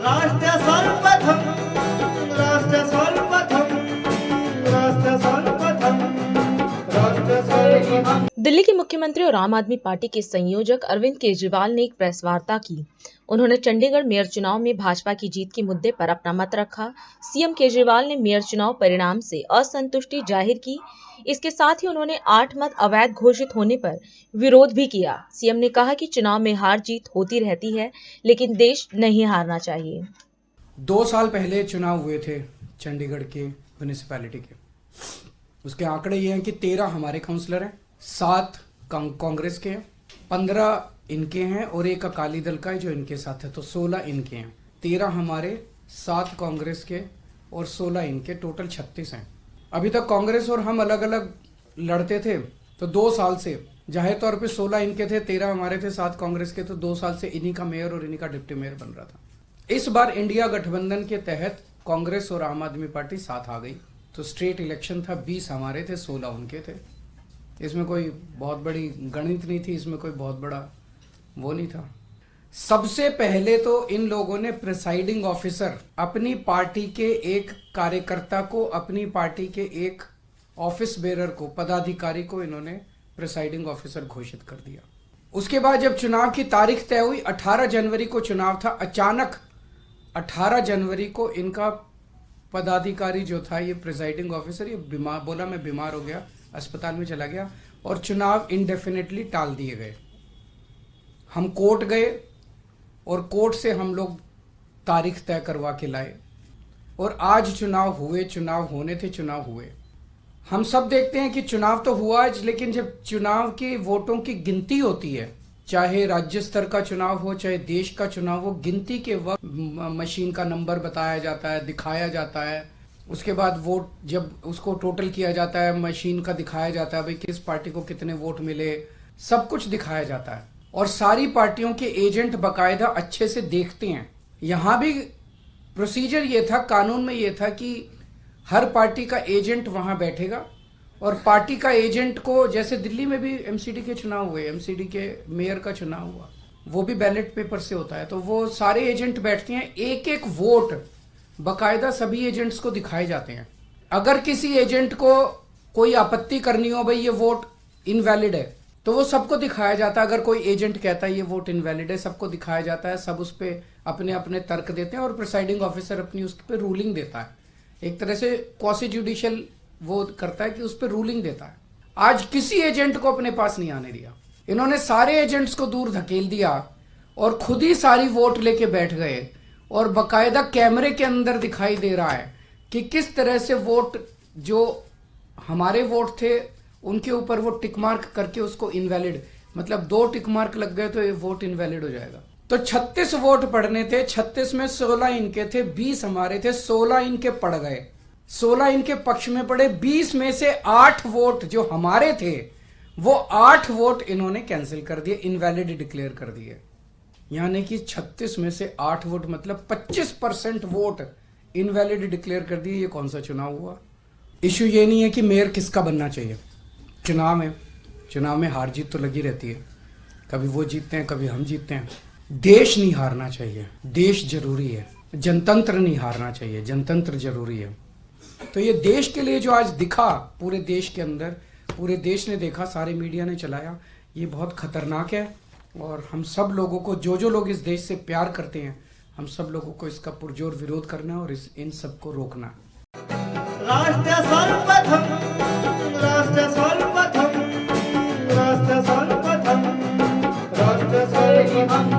राष्ट्र सर्वप्रथम राष्ट्र सर्वप्रथम राष्ट्र सर्वप्रथम राष्ट्र सर्वप्रथम। दिल्ली के मुख्यमंत्री और आम आदमी पार्टी के संयोजक अरविंद केजरीवाल ने एक प्रेस वार्ता की। उन्होंने चंडीगढ़ मेयर चुनाव में भाजपा की जीत के मुद्दे पर अपना मत रखा। सीएम केजरीवाल ने मेयर चुनाव परिणाम से असंतुष्टि जाहिर की। इसके साथ ही उन्होंने 8 मत अवैध घोषित होने पर विरोध भी किया। सीएम ने कहा कि चुनाव में हार जीत होती रहती है, लेकिन देश नहीं हारना चाहिए। 2 साल पहले चुनाव हुए थे चंडीगढ़ के म्यूनिसिपैलिटी के। उसके आंकड़े ये हैं कि 13 हमारे काउंसलर हैं, 7 कांग्रेस के हैं, 15 इनके हैं और एक अकाली दल का है जो इनके साथ है, तो 16 इनके हैं। 13 हमारे, 7 कांग्रेस के और 16 इनके, टोटल 36 हैं। अभी तक कांग्रेस और हम अलग अलग लड़ते थे, तो 2 साल से जाहिर तौर पे 16 इनके थे, 13 हमारे थे, 7 कांग्रेस के, तो 2 साल से इन्हीं का मेयर और इन्हीं का डिप्टी मेयर बन रहा था। इस बार इंडिया गठबंधन के तहत कांग्रेस और आम आदमी पार्टी साथ आ गई, तो स्ट्रेट इलेक्शन था, 20 हमारे थे, 16 उनके थे। इसमें कोई बहुत बड़ी गणित नहीं थी, इसमें कोई बहुत बड़ा वो नहीं था। सबसे पहले तो इन लोगों ने प्रिसाइडिंग ऑफिसर, अपनी पार्टी के एक कार्यकर्ता को, अपनी पार्टी के एक ऑफिस बेरर को, पदाधिकारी को इन्होंने प्रिसाइडिंग ऑफिसर घोषित कर दिया। उसके बाद जब चुनाव की तारीख तय हुई, 18 जनवरी को चुनाव था, अचानक 18 जनवरी को इनका पदाधिकारी जो था, ये प्रिसाइडिंग ऑफिसर, ये बीमार, बोला मैं बीमार हो गया, अस्पताल में चला गया और चुनाव इंडेफिनेटली टाल दिए गए। हम कोर्ट गए और कोर्ट से हम लोग तारीख तय करवा के लाए और आज चुनाव हुए, चुनाव होने थे, चुनाव हुए। हम सब देखते हैं कि चुनाव तो हुआ आज, लेकिन जब चुनाव के वोटों की गिनती होती है, चाहे राज्य स्तर का चुनाव हो, चाहे देश का चुनाव हो, गिनती के वक्त मशीन का नंबर बताया जाता है, दिखाया जाता है। उसके बाद वोट जब उसको टोटल किया जाता है, मशीन का दिखाया जाता है, भाई किस पार्टी को कितने वोट मिले, सब कुछ दिखाया जाता है और सारी पार्टियों के एजेंट बाकायदा अच्छे से देखते हैं। यहाँ भी प्रोसीजर ये था, कानून में ये था कि हर पार्टी का एजेंट वहां बैठेगा और पार्टी का एजेंट को, जैसे दिल्ली में भी एमसीडी के चुनाव हुए, एमसीडी के मेयर का चुनाव हुआ, वो भी बैलेट पेपर से होता है, तो वो सारे एजेंट बैठते हैं, एक एक वोट बाकायदा सभी एजेंट्स को दिखाए जाते हैं। अगर किसी एजेंट को कोई आपत्ति करनी हो, भाई ये वोट इनवैलिड है, तो वो सबको दिखाया जाता है। अगर कोई एजेंट कहता है ये वोट इनवैलिड है, सबको दिखाया जाता है, सब उस पर अपने अपने तर्क देते हैं और प्रिसाइडिंग ऑफिसर अपनी उस पर रूलिंग देता है। एक तरह से क्वासी जुडिशियल वो करता है कि उस पर रूलिंग देता है। आज किसी एजेंट को अपने पास नहीं आने दिया, इन्होंने सारे एजेंट्स को दूर धकेल दिया और खुद ही सारी वोट लेके बैठ गए और बाकायदा कैमरे के अंदर दिखाई दे रहा है कि किस तरह से वोट, जो हमारे वोट थे उनके ऊपर वो टिक मार्क करके उसको इनवैलिड, मतलब 2 टिक मार्क लग गए तो ये वोट इनवैलिड हो जाएगा। तो 36 वोट पड़ने थे, 36 में 16 इनके थे, 20 हमारे थे, 16 इनके पड़ गए, 16 इनके पक्ष में पड़े। 20 में से 8 वोट जो हमारे थे, वो 8 वोट इन्होंने कैंसिल कर दिए, इनवैलिड डिक्लेयर कर दिए। यानी कि 36 में से 8 वोट मतलब 25% वोट इनवैलिड डिक्लेयर कर दिए। ये कौन सा चुनाव हुआ? इशू ये नहीं है कि मेयर किसका बनना चाहिए, चुनाव है, चुनाव में हार जीत तो लगी रहती है, कभी वो जीतते हैं कभी हम जीतते हैं। देश नहीं हारना चाहिए, देश जरूरी है, जनतंत्र नहीं हारना चाहिए, जनतंत्र जरूरी है। तो ये देश के लिए जो आज दिखा, पूरे देश के अंदर, पूरे देश ने देखा, सारे मीडिया ने चलाया, ये बहुत खतरनाक है और हम सब लोगों को, जो लोग इस देश से प्यार करते हैं, हम सब लोगों को इसका पुरजोर विरोध करना है और इन सबको रोकना। राष्ट्र सर्वप्रथम राष्ट्र सर्वप्रथम राष्ट्र सर्वप्रथम राष्ट्र सर्वप्रथम।